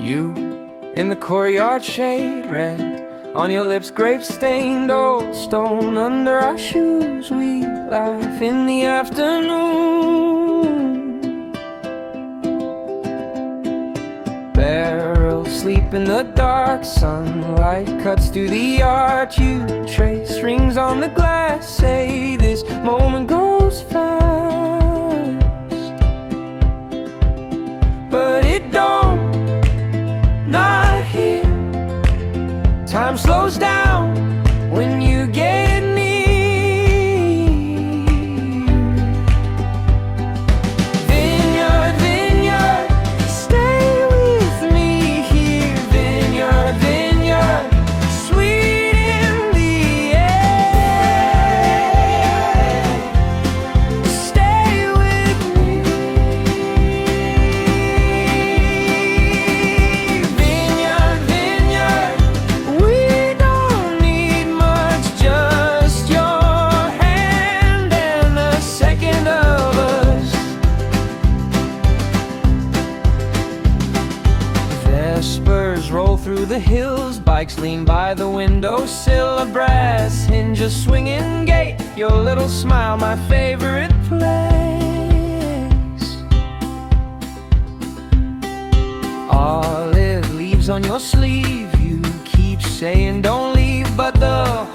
You in the courtyard shade, red on your lips, grape stained, old stone under our shoes. We laugh in the afternoon. Barrel sleep in the dark, sunlight cuts through the arch. You trace rings on the glass, say this moment goes fast, but it don't. Not here. Time slows down when you get near. Vineyard, vineyard, stay with me here. Vineyard, vineyard, sweet in the air. Stay with me. Vineyard, vineyard, we don't need much, just your hand and a second of us. Vespers roll through the hills, bikes lean by the windowsill, a brass hinge, a swinging gate, your little smile, my favorite place. Olive leaves on your sleeve, you keep saying don't leave, but the